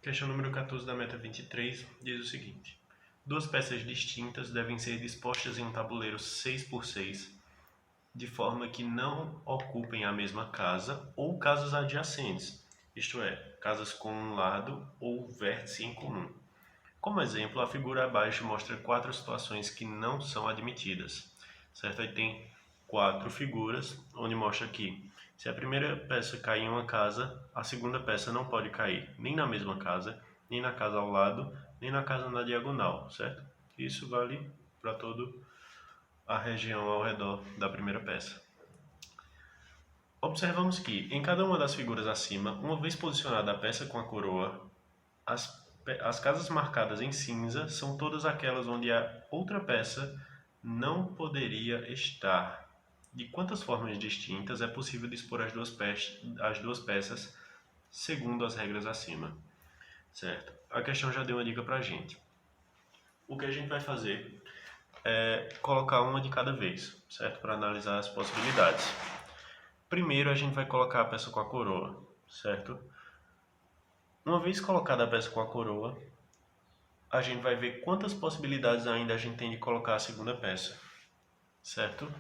Questão número 14 da meta 23 diz o seguinte: duas peças distintas devem ser dispostas em um tabuleiro 6x6, de forma que não ocupem a mesma casa ou casas adjacentes, isto é, casas com um lado ou vértice em comum. Como exemplo, a figura abaixo mostra 4 situações que não são admitidas, certo? Aí tem 4 figuras, onde mostra que se a primeira peça cair em uma casa, a segunda peça não pode cair nem na mesma casa, nem na casa ao lado, nem na casa na diagonal, certo? Isso vale para toda a região ao redor da primeira peça. Observamos que, em cada uma das figuras acima, uma vez posicionada a peça com a coroa, as casas marcadas em cinza são todas aquelas onde a outra peça não poderia estar. De quantas formas distintas é possível dispor as duas peças segundo as regras acima? Certo? A questão já deu uma dica para a gente. O que a gente vai fazer é colocar uma de cada vez, certo? Para analisar as possibilidades. Primeiro a gente vai colocar a peça com a coroa, certo? Uma vez colocada a peça com a coroa, a gente vai ver quantas possibilidades ainda a gente tem de colocar a segunda peça, certo?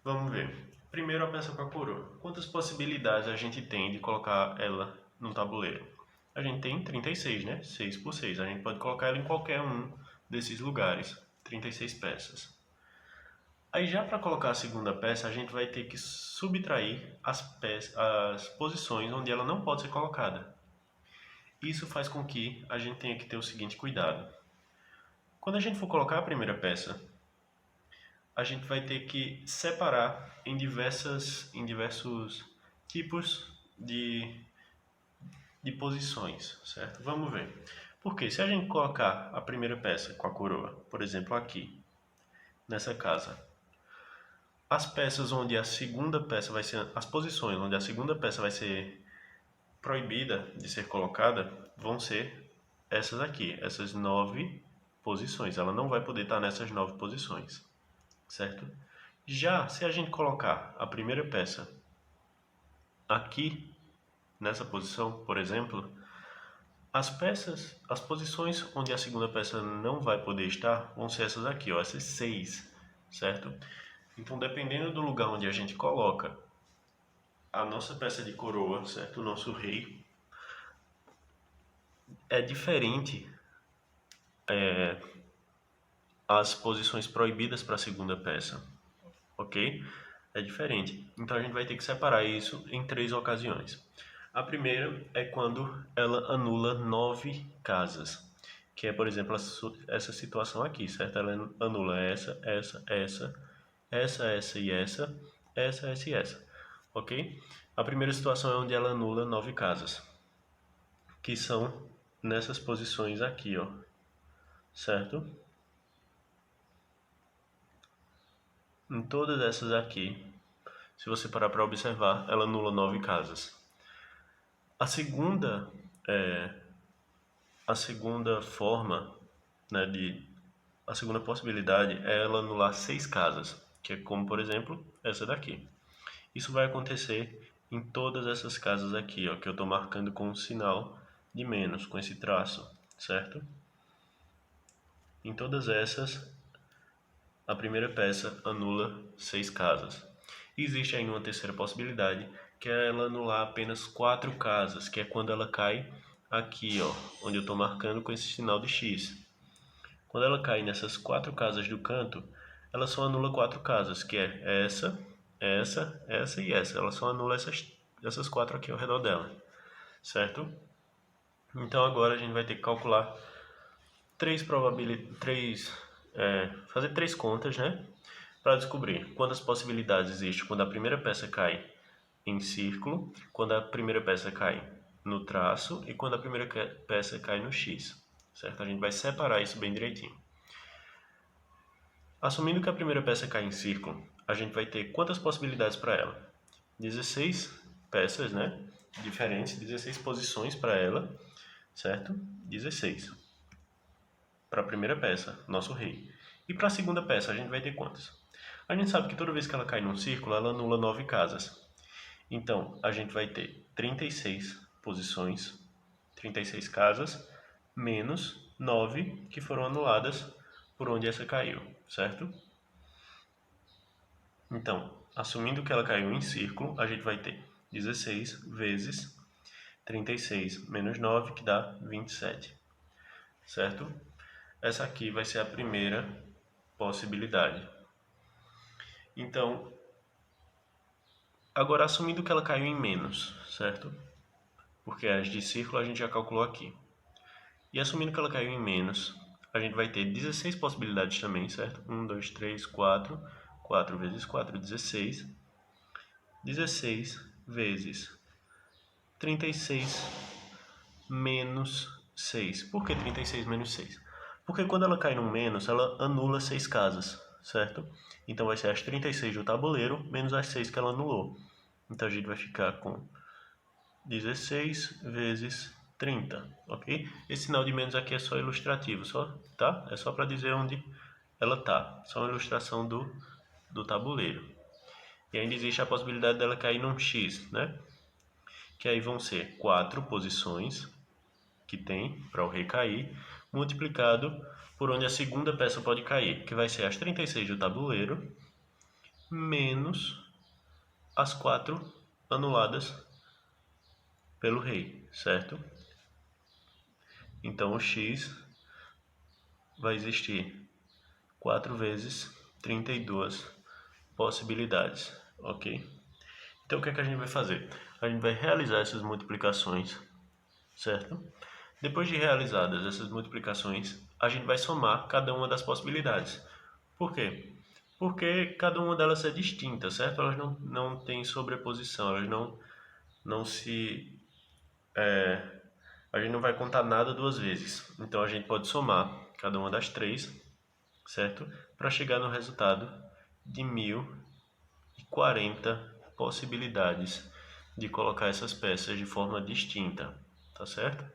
Vamos ver. Primeiro a peça com a coroa. Quantas possibilidades a gente tem de colocar ela no tabuleiro? A gente tem 36, né? 6x6. A gente pode colocar ela em qualquer um desses lugares. 36 peças. Aí já para colocar a segunda peça, a gente vai ter que subtrair as posições onde ela não pode ser colocada. Isso faz com que a gente tenha que ter o seguinte cuidado. Quando a gente for colocar a primeira peça, a gente vai ter que separar em diversos tipos de posições, certo? Vamos ver. Porque se a gente colocar a primeira peça com a coroa, por exemplo, aqui, nessa casa, as peças onde a segunda peça vai ser, as posições onde a segunda peça vai ser proibida de ser colocada, vão ser essas aqui, essas 9 posições. Ela não vai poder estar nessas 9 posições, certo? Já se a gente colocar a primeira peça aqui, nessa posição, por exemplo, as posições onde a segunda peça não vai poder estar vão ser essas aqui, ó, essas 6, certo? Então, dependendo do lugar onde a gente coloca a nossa peça de coroa, certo? O nosso rei, é diferente as posições proibidas para a segunda peça, ok? É diferente. Então a gente vai ter que separar isso em 3 ocasiões. A primeira é quando ela anula 9 casas, que é, por exemplo, essa situação aqui, certo? Ela anula essa e essa, ok? A primeira situação é onde ela anula 9 casas, que são nessas posições aqui, ó, certo? Em todas essas aqui, se você parar para observar, ela anula 9 casas. A segunda forma, né, a segunda possibilidade é ela anular 6 casas, que é como, por exemplo, essa daqui. Isso vai acontecer em todas essas casas aqui, ó, que eu estou marcando com um sinal de menos, com esse traço, certo? Em todas essas, a primeira peça anula 6 casas. E existe ainda uma terceira possibilidade, que é ela anular apenas 4 casas, que é quando ela cai aqui, ó, onde eu estou marcando com esse sinal de X. Quando ela cai nessas 4 casas do canto, ela só anula 4 casas, que é essa e essa. Ela só anula essas 4 aqui ao redor dela, certo? Então agora a gente vai ter que calcular fazer 3 contas, né? Para descobrir quantas possibilidades existem quando a primeira peça cai em círculo, quando a primeira peça cai no traço e quando a primeira peça cai no X, certo? A gente vai separar isso bem direitinho. Assumindo que a primeira peça cai em círculo, a gente vai ter quantas possibilidades para ela? 16 peças, né? Diferentes, 16 posições para ela, certo? 16. Para a primeira peça, nosso rei. E para a segunda peça, a gente vai ter quantas? A gente sabe que toda vez que ela cai num círculo, ela anula 9 casas. Então, a gente vai ter 36 posições 36 casas, menos 9 que foram anuladas por onde essa caiu, certo? Então, assumindo que ela caiu em círculo, a gente vai ter 16 vezes 36 menos 9, que dá 27, certo? Essa aqui vai ser a primeira possibilidade. Então, agora assumindo que ela caiu em menos, certo? Porque as de círculo a gente já calculou aqui. E assumindo que ela caiu em menos, a gente vai ter 16 possibilidades também, certo? 1, 2, 3, 4. 4 vezes 4, 16. 16 vezes 36 menos 6. Por que 36 menos 6? Porque quando ela cai no menos, ela anula 6 casas, certo? Então vai ser as 36 do tabuleiro menos as 6 que ela anulou. Então a gente vai ficar com 16 vezes 30, ok? Esse sinal de menos aqui é só ilustrativo, tá? É só para dizer onde ela tá. Só uma ilustração do tabuleiro. E ainda existe a possibilidade dela cair num X, né? Que aí vão ser 4 posições que tem para o rei cair, multiplicado por onde a segunda peça pode cair, que vai ser as 36 do tabuleiro, menos as 4 anuladas pelo rei, certo? Então o X vai existir 4 vezes 32 possibilidades, ok? Então o que é que a gente vai fazer? A gente vai realizar essas multiplicações, certo? Depois de realizadas essas multiplicações, a gente vai somar cada uma das possibilidades. Por quê? Porque cada uma delas é distinta, certo? Elas não têm sobreposição, elas não se... a gente não vai contar nada duas vezes. Então a gente pode somar cada uma das três, certo? Para chegar no resultado de 1040 possibilidades de colocar essas peças de forma distinta, tá certo?